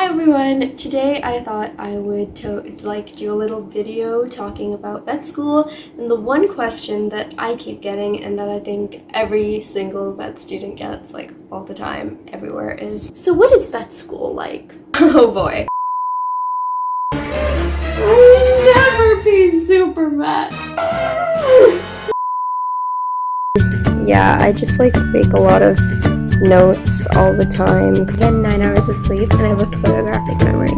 Hi everyone! Today I thought I would do a little video talking about vet school, and the one question that I keep getting and that I think every single vet student gets like all the time everywhere is, so what is vet school like? Oh boy. I'll never be super vet. Yeah, I just like make a lot of notes all the time. I get 9 hours of sleep and I have a photographic memory.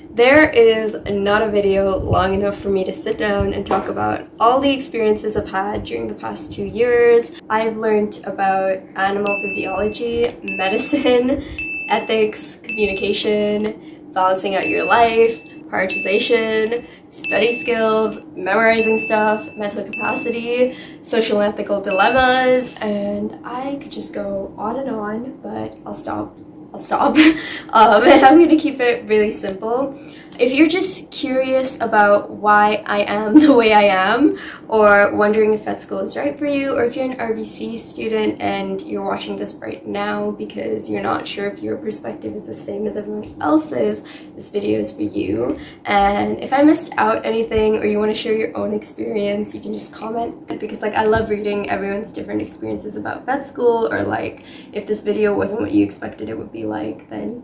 There is not a video long enough for me to sit down and talk about all the experiences I've had during the past 2 years. I've learned about animal physiology, medicine, ethics, communication, balancing out your life, prioritization, study skills, memorizing stuff, mental capacity, social and ethical dilemmas, and I could just go on and on, but I'll stop. And I'm going to keep it really simple. If you're just curious about why I am the way I am, or wondering if vet school is right for you, or if you're an RVC student and you're watching this right now because you're not sure if your perspective is the same as everyone else's, this video is for you. And if I missed out anything or you want to share your own experience, you can just comment, because I love reading everyone's different experiences about vet school, or if this video wasn't what you expected it would be like, then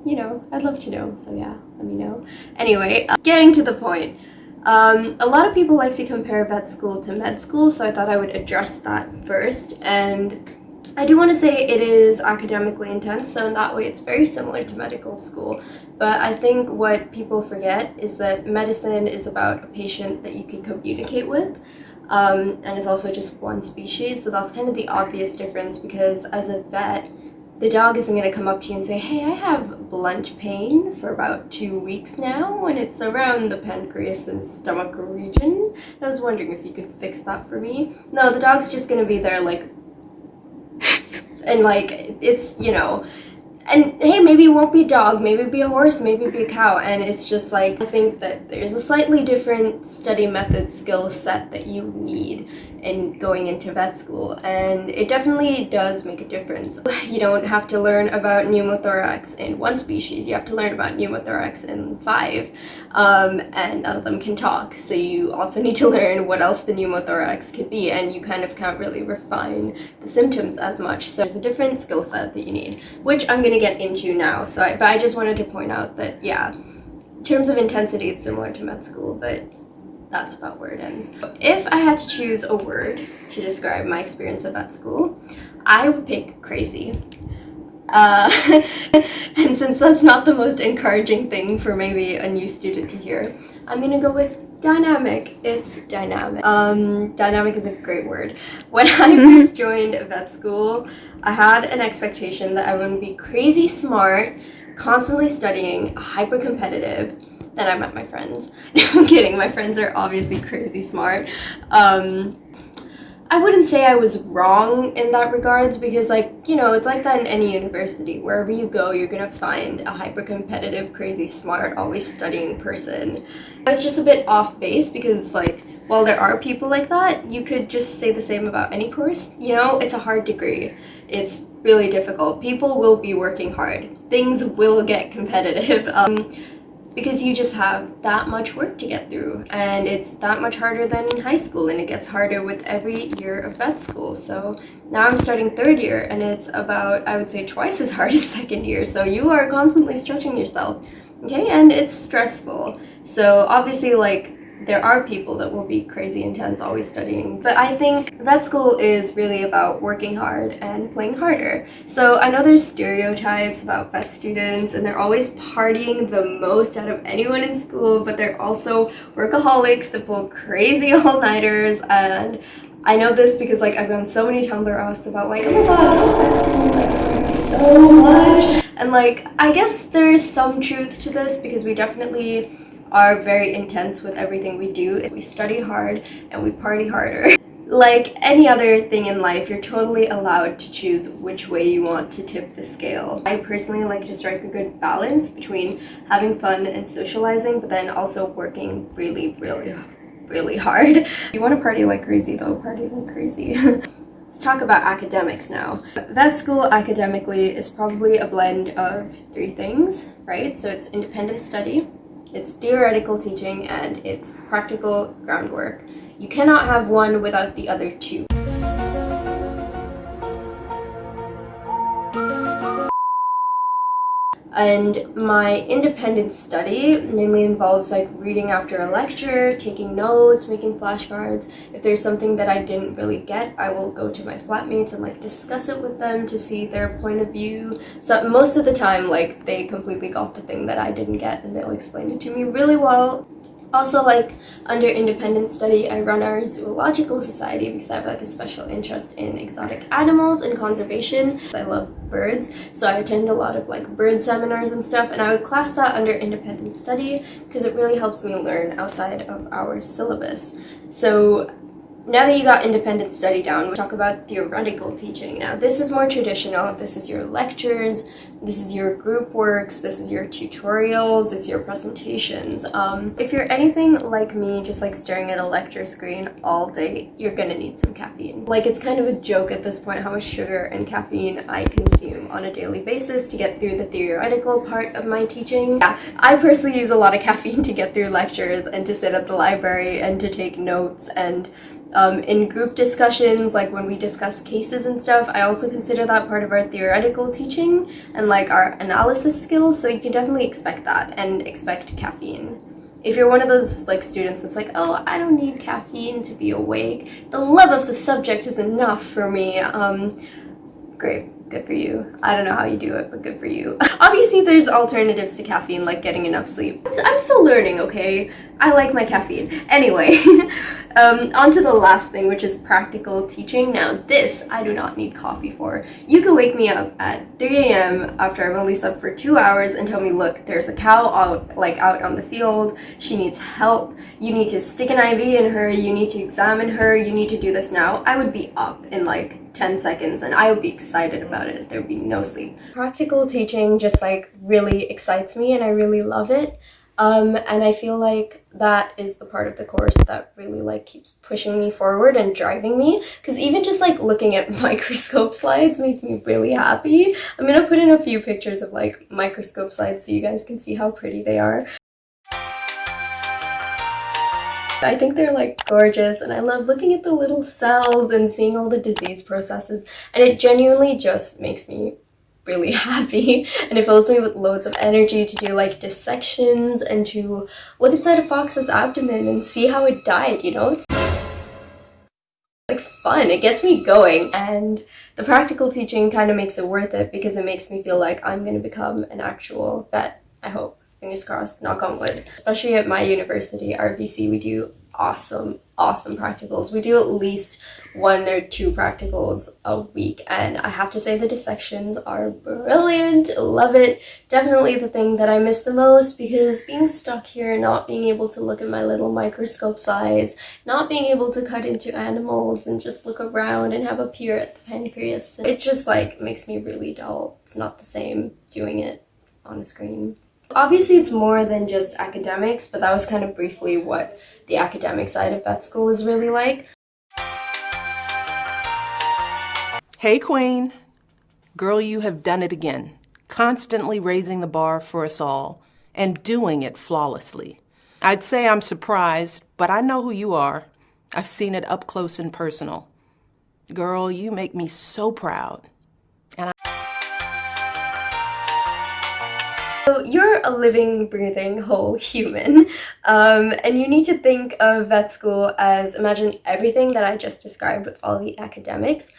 I'd love to know. So yeah, let me know. Anyway, getting to the point. A lot of people like to compare vet school to med school, so I thought I would address that first. And I do want to say it is academically intense, so in that way it's very similar to medical school. But I think what people forget is that medicine is about a patient that you can communicate with, and it's also just one species, so that's kind of the obvious difference, because as a vet, the dog isn't going to come up to you and say, hey, I have blunt pain for about 2 weeks now, and it's around the pancreas and stomach region. I was wondering if you could fix that for me. No, the dog's just going to be there and it's, and hey, maybe it won't be a dog, maybe it'll be a horse, maybe it'll be a cow, and it's just I think that there's a slightly different study method skill set that you need in going into vet school, and it definitely does make a difference. You don't have to learn about pneumothorax in one species, you have to learn about pneumothorax in 5, and none of them can talk, so you also need to learn what else the pneumothorax could be, and you kind of can't really refine the symptoms as much, so there's a different skill set that you need, which I'm going to get into now. But I just wanted to point out that, yeah, in terms of intensity, it's similar to med school, but that's about where it ends. If I had to choose a word to describe my experience at vet school, I would pick crazy. And since that's not the most encouraging thing for maybe a new student to hear, I'm gonna go with dynamic. It's dynamic. Dynamic is a great word. When I first joined vet school, I had an expectation that I would be crazy smart, constantly studying, hyper competitive. Then I met my friends. No, I'm kidding. My friends are obviously crazy smart. I wouldn't say I was wrong in that regards, because it's like that in any university. Wherever you go, you're gonna find a hyper-competitive, crazy smart, always studying person. I was just a bit off base because while there are people like that, you could just say the same about any course. It's a hard degree. It's really difficult. People will be working hard. Things will get competitive. Because you just have that much work to get through, and it's that much harder than in high school, and it gets harder with every year of vet school. So now I'm starting 3rd year, and it's about, I would say, twice as hard as 2nd year, so you are constantly stretching yourself, okay? And it's stressful. So obviously there are people that will be crazy intense, always studying. But I think vet school is really about working hard and playing harder. So I know there's stereotypes about vet students, and they're always partying the most out of anyone in school, but they're also workaholics that pull crazy all-nighters. And I know this because I've gotten so many Tumblr posts about oh my god, vet school is learning so much. And I guess there's some truth to this, because we definitely are very intense with everything we do. We study hard and we party harder. Like any other thing in life, you're totally allowed to choose which way you want to tip the scale. I personally like to strike a good balance between having fun and socializing, but then also working really, really, really hard. If you want to party like crazy though, party like crazy. Let's talk about academics now. Vet school academically is probably a blend of three things, right? So it's independent study, it's theoretical teaching, and it's practical groundwork. You cannot have one without the other two. And my independent study mainly involves like reading after a lecture, taking notes, making flashcards. If there's something that I didn't really get, I will go to my flatmates and like discuss it with them to see their point of view. So most of the time, like, they completely got the thing that I didn't get and they'll explain it to me really well. Also, like, under independent study, I run our zoological society because I have like a special interest in exotic animals and conservation. I love birds, so I attend a lot of like bird seminars and stuff, and I would class that under independent study because it really helps me learn outside of our syllabus. So now that you got independent study down, we'll talk about theoretical teaching. Now, this is more traditional. This is your lectures, this is your group works, this is your tutorials, this is your presentations. If you're anything like me, just like staring at a lecture screen all day, you're gonna need some caffeine. Like, it's kind of a joke at this point how much sugar and caffeine I consume on a daily basis to get through the theoretical part of my teaching. Yeah, I personally use a lot of caffeine to get through lectures and to sit at the library and to take notes, and in group discussions, like when we discuss cases and stuff, I also consider that part of our theoretical teaching and like our analysis skills, so you can definitely expect that and expect caffeine. If you're one of those like students that's like, oh, I don't need caffeine to be awake, the love of the subject is enough for me, great. Good for you. I don't know how you do it, but good for you. Obviously, there's alternatives to caffeine, like getting enough sleep. I'm still learning, okay? I like my caffeine. Anyway, on to the last thing, which is practical teaching. Now, this I do not need coffee for. You can wake me up at 3 a.m. after I've only slept for 2 hours and tell me, look, there's a cow out on the field. She needs help. You need to stick an IV in her. You need to examine her. You need to do this now. I would be up in like 10 seconds and I would be excited about it. There would be no sleep. Practical teaching just like really excites me and I really love it. And I feel like that is the part of the course that really like keeps pushing me forward and driving me, because even just like looking at microscope slides makes me really happy. I'm gonna put in a few pictures of like microscope slides so you guys can see how pretty they are. I think they're like gorgeous and I love looking at the little cells and seeing all the disease processes, and it genuinely just makes me really happy and it fills me with loads of energy to do like dissections and to look inside a fox's abdomen and see how it died, you know? It's like fun, it gets me going, and the practical teaching kind of makes it worth it because it makes me feel like I'm gonna become an actual vet, I hope. Fingers crossed, knock on wood. Especially at my university, RBC, we do awesome practicals. We do at least 1 or 2 practicals a week, and I have to say the dissections are brilliant. Love it. Definitely the thing that I miss the most, because being stuck here, not being able to look at my little microscope slides, not being able to cut into animals and just look around and have a peer at the pancreas, it just like makes me really dull. It's not the same doing it on a screen. Obviously, it's more than just academics, but that was kind of briefly what the academic side of vet school is really like. Hey, Queen. Girl, you have done it again. Constantly raising the bar for us all and doing it flawlessly. I'd say I'm surprised, but I know who you are. I've seen it up close and personal. Girl, you make me so proud. So you're a living, breathing, whole human, and you need to think of vet school as, imagine everything that I just described with all the academics,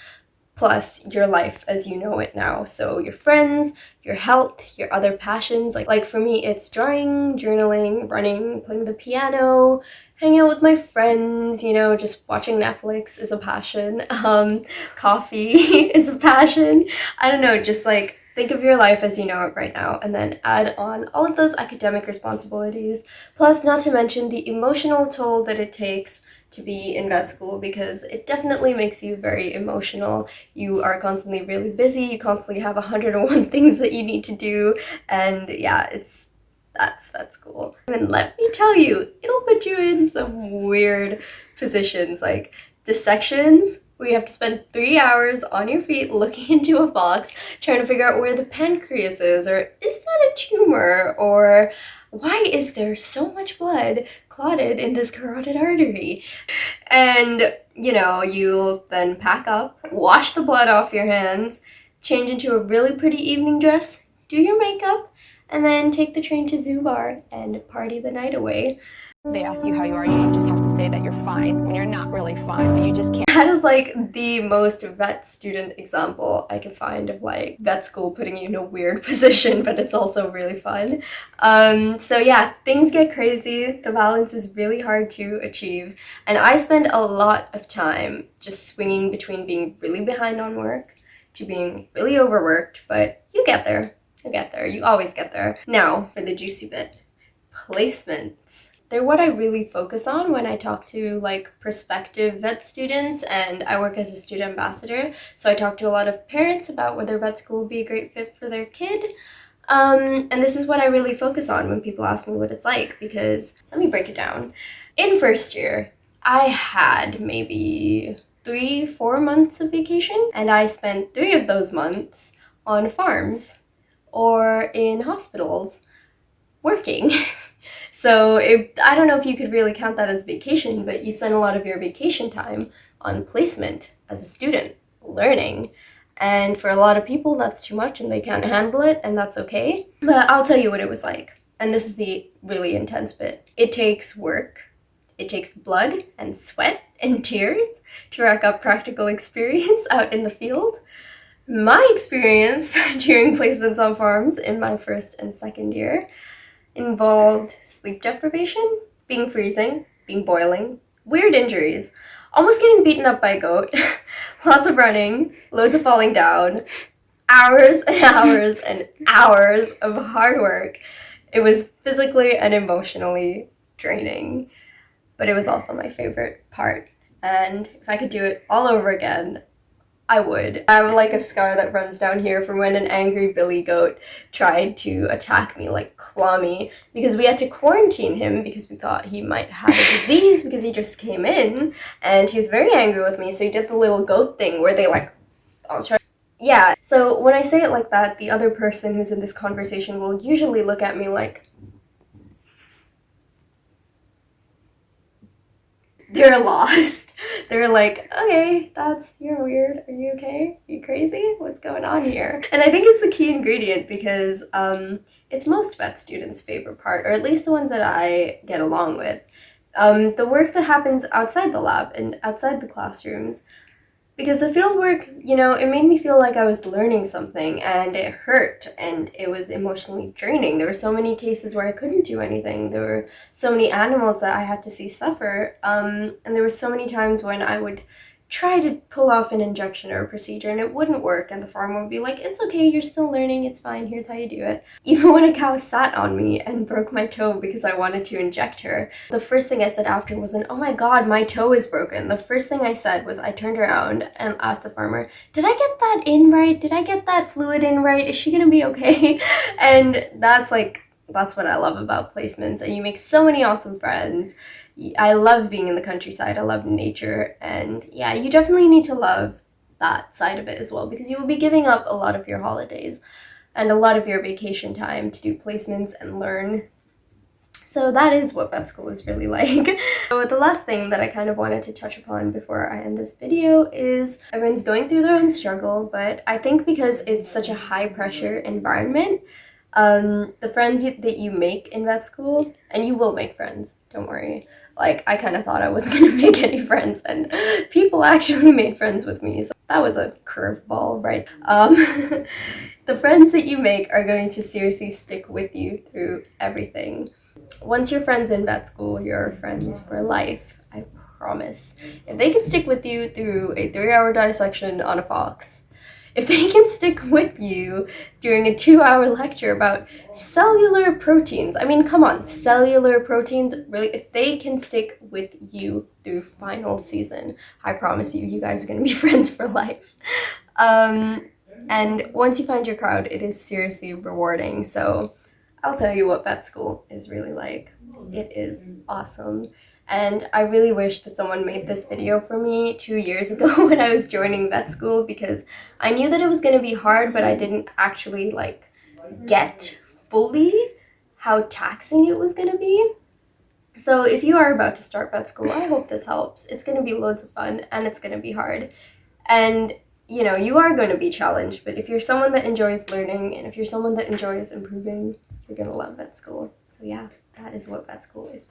plus your life as you know it now. So your friends, your health, your other passions. Like for me, it's drawing, journaling, running, playing the piano, hanging out with my friends, you know, just watching Netflix is a passion. Coffee is a passion. I don't know, just like think of your life as you know it right now, and then add on all of those academic responsibilities, plus not to mention the emotional toll that it takes to be in vet school, because it definitely makes you very emotional. You are constantly really busy, you constantly have 101 things that you need to do, and yeah, that's vet school. And let me tell you, it'll put you in some weird positions, like dissections where you have to spend 3 hours on your feet looking into a box, trying to figure out where the pancreas is, or is that a tumor, or why is there so much blood clotted in this carotid artery? And, you know, you'll then pack up, wash the blood off your hands, change into a really pretty evening dress, do your makeup, and then take the train to Zoo Bar and party the night away. They ask you how you are, you just have to say that you're fine when you're not really fine, but you just can't. That is like the most vet student example I can find of like vet school putting you in a weird position, but it's also really fun. So yeah, things get crazy. The balance is really hard to achieve. And I spend a lot of time just swinging between being really behind on work to being really overworked, but you get there. You get there. You always get there. Now, for the juicy bit. Placements. They're what I really focus on when I talk to like prospective vet students, and I work as a student ambassador, so I talk to a lot of parents about whether vet school would be a great fit for their kid. And this is what I really focus on when people ask me what it's like, because let me break it down. In first year, I had maybe 3-4 months of vacation, and I spent 3 of those months on farms or in hospitals working. So I don't know if you could really count that as vacation, but you spend a lot of your vacation time on placement as a student, learning. And for a lot of people, that's too much and they can't handle it, and that's okay. But I'll tell you what it was like. And this is the really intense bit. It takes work. It takes blood and sweat and tears to rack up practical experience out in the field. My experience during placements on farms in my first and second year involved sleep deprivation, being freezing, being boiling, weird injuries, almost getting beaten up by a goat, lots of running, loads of falling down, hours and hours and hours of hard work. It was physically and emotionally draining, but it was also my favorite part. And if I could do it all over again, I would. I have like a scar that runs down here from when an angry billy goat tried to attack me, like claw me, because we had to quarantine him because we thought he might have a disease because he just came in, and he was very angry with me, so he did the little goat thing where they like, I was trying. Yeah, so when I say it like that, the other person who's in this conversation will usually look at me like they're lost. They're like, okay, you're weird. Are you okay? Are you crazy? What's going on here? And I think it's the key ingredient because it's most vet students' favorite part, or at least the ones that I get along with. The work that happens outside the lab and outside the classrooms. Because the field work, you know, it made me feel like I was learning something, and it hurt, and it was emotionally draining. There were so many cases where I couldn't do anything. There were so many animals that I had to see suffer, and there were so many times when I would try to pull off an injection or a procedure and it wouldn't work, and the farmer would be like, it's okay, you're still learning, it's fine, here's how you do it. Even when a cow sat on me and broke my toe because I wanted to inject her, the first thing I said after wasn't, oh my god, my toe is broken. The first thing I said was I turned around and asked the farmer, did I get that in right? Did I get that fluid in right? Is she gonna be okay? And that's what I love about placements, and you make so many awesome friends. I love being in the countryside, I love nature, and yeah, you definitely need to love that side of it as well, because you will be giving up a lot of your holidays and a lot of your vacation time to do placements and learn. So that is what vet school is really like. So the last thing that I kind of wanted to touch upon before I end this video is everyone's going through their own struggle, but I think because it's such a high pressure environment, the friends that you make in vet school, and you will make friends, don't worry. Like, I kind of thought I wasn't going to make any friends, and people actually made friends with me, so that was a curveball, right? The friends that you make are going to seriously stick with you through everything. Once you're friends in vet school, you're friends for life, I promise. If they can stick with you through a 3-hour dissection on a fox, if they can stick with you during a 2-hour lecture about cellular proteins, I mean, come on, cellular proteins, really, if they can stick with you through final season, I promise you, you guys are going to be friends for life. And once you find your crowd, it is seriously rewarding. So I'll tell you what vet school is really like. It is awesome. And I really wish that someone made this video for me 2 years ago when I was joining vet school, because I knew that it was going to be hard, but I didn't actually like get fully how taxing it was going to be. So if you are about to start vet school, I hope this helps. It's going to be loads of fun and it's going to be hard. And you know, you are going to be challenged, but if you're someone that enjoys learning and if you're someone that enjoys improving, you're going to love vet school. So yeah, that is what vet school is.